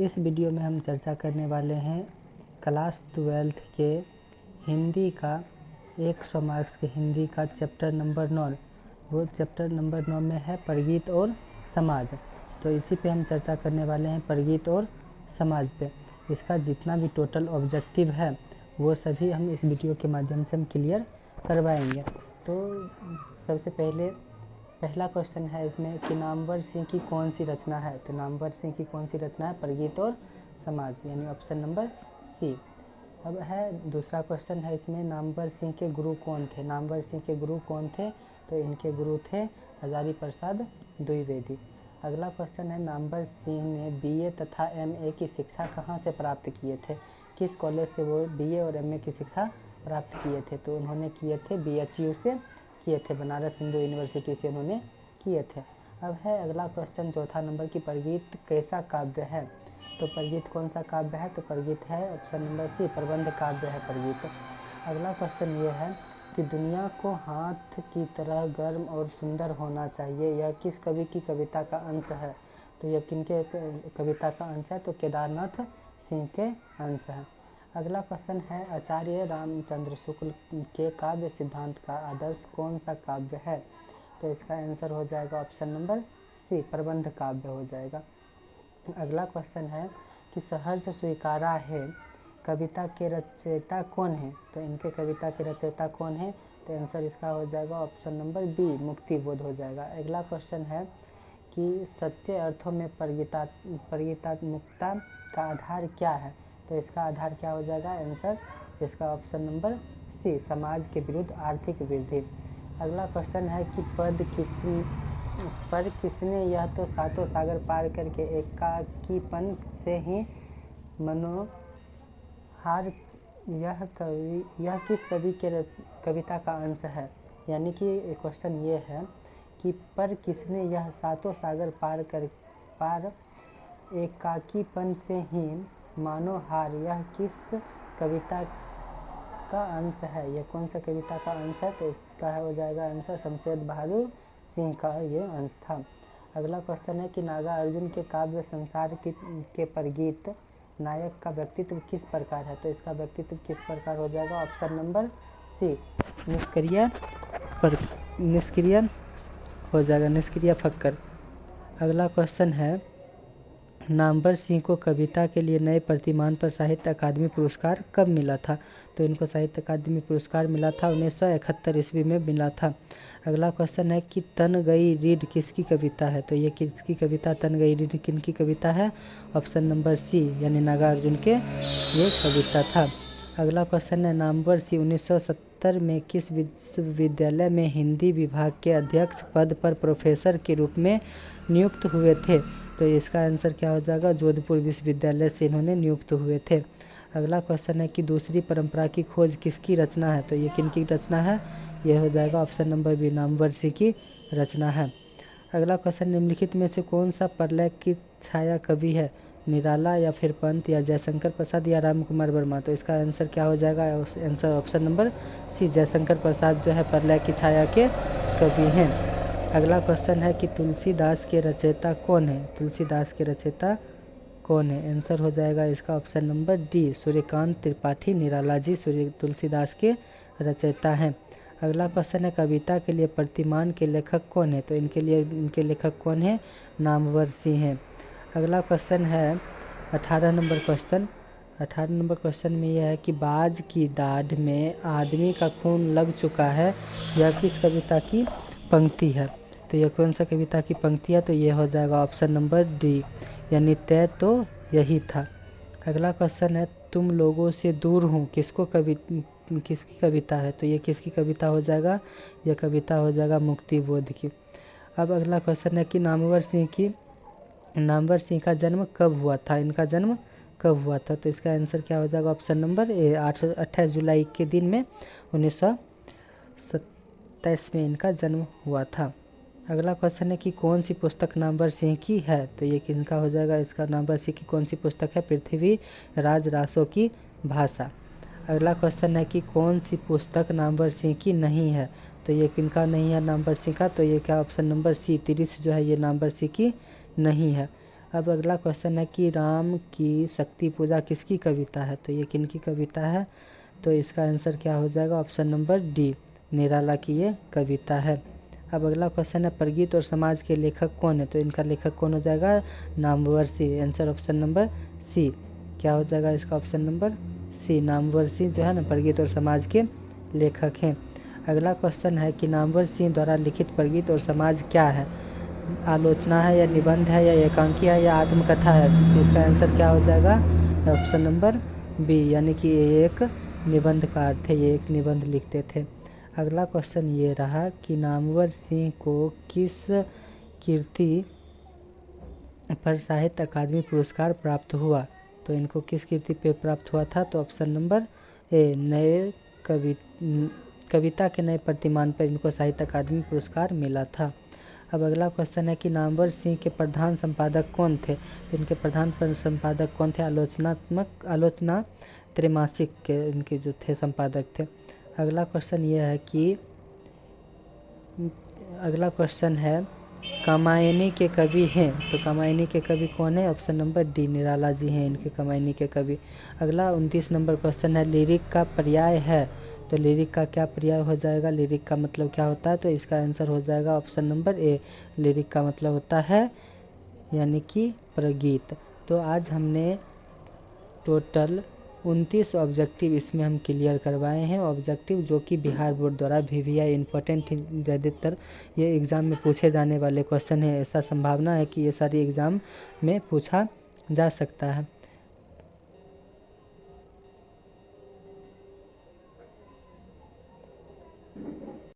इस वीडियो में हम चर्चा करने वाले हैं क्लास 12th के हिंदी का 100 मार्क्स के हिंदी का चैप्टर नंबर 9। वो चैप्टर नंबर 9 में है परगीत और समाज। तो इसी पे हम चर्चा करने वाले हैं, परगीत और समाज पे। इसका जितना भी टोटल ऑब्जेक्टिव है वो सभी हम इस वीडियो के माध्यम से हम क्लियर करवाएंगे। तो सबसे पहला क्वेश्चन है इसमें कि नामवर सिंह की कौन सी रचना है। तो नामवर सिंह की कौन सी रचना है? परगीत और समाज, यानी ऑप्शन नंबर सी। अब है दूसरा क्वेश्चन है इसमें, नामवर सिंह के गुरु कौन थे। नामवर सिंह के गुरु कौन थे? तो इनके गुरु थे हजारी प्रसाद द्विवेदी। अगला क्वेश्चन है, नामवर सिंह ने बीए तथा एमए की शिक्षा कहाँ से प्राप्त किए थे। किस कॉलेज से वो बीए और एमए की शिक्षा प्राप्त किए थे? तो उन्होंने किए थे बीएचयू से किए थे, बनारस हिंदू यूनिवर्सिटी से उन्होंने किए थे। अब है अगला क्वेश्चन चौथा नंबर की, परगीत कैसा काव्य है। तो परगीत कौन सा काव्य है? तो परगीत है ऑप्शन नंबर सी, प्रबंध काव्य है परगीत। अगला क्वेश्चन ये है कि दुनिया को हाथ की तरह गर्म और सुंदर होना चाहिए, यह किस कवि की कविता का अंश है। तो यह किनके कविता का अंश है? तो केदारनाथ सिंह के अंश है। अगला क्वेश्चन है, आचार्य रामचंद्र शुक्ल के काव्य सिद्धांत का आदर्श कौन सा काव्य है। तो इसका आंसर हो जाएगा ऑप्शन नंबर सी, प्रबंध काव्य हो जाएगा। अगला क्वेश्चन है कि सहर्ष स्वीकारा है कविता के रचयिता कौन है। तो इनके कविता के रचयिता कौन है? तो आंसर इसका हो जाएगा ऑप्शन नंबर बी, मुक्तिबोध हो जाएगा। अगला क्वेश्चन है कि सच्चे अर्थों में परगीतात्मकता का आधार क्या है। तो इसका आधार क्या हो जाएगा? आंसर इसका ऑप्शन नंबर सी, समाज के विरुद्ध आर्थिक वृद्धि। अगला क्वेश्चन है कि पर किसने यह तो सातों सागर पार करके एकाकीपन से ही मनोहार, यह किस कवि के कविता का अंश है। यानी कि क्वेश्चन ये है कि पर किसने यह सातों सागर पार एकाकीपन से ही मनोहार, यह किस कविता का अंश है। यह कौन सा कविता का अंश है? तो इसका हो जाएगा आंसर शमशेर बहादुर सिंह का ये अंश था। अगला क्वेश्चन है कि नागार्जुन के काव्य संसार के परगीत नायक का व्यक्तित्व किस प्रकार है। तो इसका व्यक्तित्व किस प्रकार हो जाएगा? ऑप्शन नंबर सी, निष्क्रिय हो जाएगा, निष्क्रिय फक्कर। अगला क्वेश्चन है, नामवर सिंह को कविता के लिए नए प्रतिमान पर साहित्य अकादमी पुरस्कार कब मिला था। तो इनको साहित्य अकादमी पुरस्कार मिला था 1971 ईस्वी में मिला था। अगला क्वेश्चन है कि तन गई रीढ़ किसकी कविता है। तो ये किसकी कविता तन गई रीढ़ किनकी कविता है? ऑप्शन नंबर सी, यानी नागार्जुन के ये कविता था। अगला क्वेश्चन है, नामवर सिंह 1970 में किस विश्वविद्यालय में हिंदी विभाग के अध्यक्ष पद पर प्रोफेसर के रूप में नियुक्त हुए थे। तो इसका आंसर क्या हो जाएगा? जोधपुर विश्वविद्यालय से इन्होंने नियुक्त हुए थे। अगला क्वेश्चन है कि दूसरी परंपरा की खोज किसकी रचना है। तो ये किनकी रचना है? यह हो जाएगा option number B, Namvar Singh की रचना है। अगला क्वेश्चन, निम्नलिखित में से कौन सा प्रलय की छाया कवि है। निराला या फिर पंत या जयशंकर प्रसाद या राम कुमार वर्मा। तो इसका आंसर क्या हो जाएगा? Answer option number C, Jaishankar Prasad जो है प्रलय की छाया के कवि हैं। अगला क्वेश्चन है कि तुलसीदास के रचयिता कौन है। तुलसीदास के रचयिता कौन है? आंसर हो जाएगा इसका option number D, Suryakant Tripathi Nirala ji Tulsidas के रचयिता हैं। अगला क्वेश्चन है, कविता के लिए प्रतिमान के लेखक कौन है। तो इनके लेखक कौन है? नामवर सिंह हैं। अगला क्वेश्चन है 18 नंबर क्वेश्चन। 18 नंबर क्वेश्चन में यह है कि बाज की दाढ़ में आदमी का खून लग चुका है, यह किस कविता की पंक्ति है। तो यह कौन सा कविता की पंक्ति है? तो यह हो जाएगा ऑप्शन नंबर डी, यानी तय तो यही था। अगला क्वेश्चन है, तुम लोगों से दूर हूँ किसकी कविता है। तो ये किसकी कविता हो जाएगा? यह कविता हो जाएगा मुक्तिबोध की। अब अगला क्वेश्चन है कि नामवर सिंह का जन्म कब हुआ था। इनका जन्म कब हुआ था। तो इसका आंसर क्या हो जाएगा? ऑप्शन नंबर ए, 28 जुलाई के दिन में 1927 में इनका जन्म हुआ था। अगला क्वेश्चन है कि कौन सी पुस्तक नामवर सिंह की है। तो ये किनका हो जाएगा? इसका नामवर सिंह की कौन सी पुस्तक है? पृथ्वी राज रासों की भाषा। अगला क्वेश्चन है कि कौन सी पुस्तक नामवर सिंह की नहीं है। तो ये किनका नहीं है नामवर सिंह का? तो ये क्या ऑप्शन नंबर सी, 30 जो है ये नामवर सिंह की नहीं है। अब अगला क्वेश्चन है कि राम की शक्ति पूजा किसकी कविता है, तो ये किनकी कविता है, तो इसका आंसर क्या हो जाएगा, ऑप्शन नंबर डी, निराला की ये कविता है। अब अगला क्वेश्चन है परगीत और समाज के लेखक कौन है, तो इनका लेखक कौन हो जाएगा, Namvar Singh, answer option number C, क्या हो जाएगा इसका option number C, Namvar Singh जो है ना परगीत और समाज के लेखक हैं। अगला क्वेश्चन है कि नामवर सिंह द्वारा लिखित परगीत और समाज क्या है, आलोचना है या निबंध है या एकांकी है या आत्मकथा है, तो इसका आंसर क्या हो जाएगा, ऑप्शन नंबर बी, यानी कि ये एक निबंध कार थे, ये एक निबंध लिखते थे। अगला क्वेश्चन ये रहा कि नामवर सिंह को किस कीर्ति पर साहित्य अकादमी पुरस्कार प्राप्त हुआ, तो इनको किस कीर्ति पे प्राप्त हुआ था, तो ऑप्शन नंबर ए, नए कविता के नए प्रतिमान पर इनको साहित्य अकादमी पुरस्कार मिला था। अब अगला क्वेश्चन है कि नामवर सिंह के प्रधान संपादक कौन थे, तो इनके प्रधान संपादक कौन थे, आलोचना त्रैमासिक के इनके जो थे संपादक थे। अगला क्वेश्चन ये है कि अगला क्वेश्चन है कामायनी के कवि हैं, तो कामायनी के कवि कौन है, option number D, Nirala ji हैं इनके कामायनी के कवि। अगला 29 नंबर क्वेश्चन है लिरिक का पर्याय है, तो लिरिक का क्या पर्याय हो जाएगा, लिरिक का मतलब क्या होता है, तो इसका आंसर हो जाएगा ऑप्शन नंबर ए, लिरिक का मतलब होता है यानी कि प्रगीत। तो आज हमने टोटल 29 ऑब्जेक्टिव इसमें हम क्लियर करवाए हैं, ऑब्जेक्टिव जो कि बिहार बोर्ड द्वारा VVI इम्पोर्टेंट ज़्यादातर ये एग्ज़ाम में पूछे जाने वाले क्वेश्चन है, ऐसा संभावना है कि ये सारी एग्ज़ाम में पूछा जा सकता है।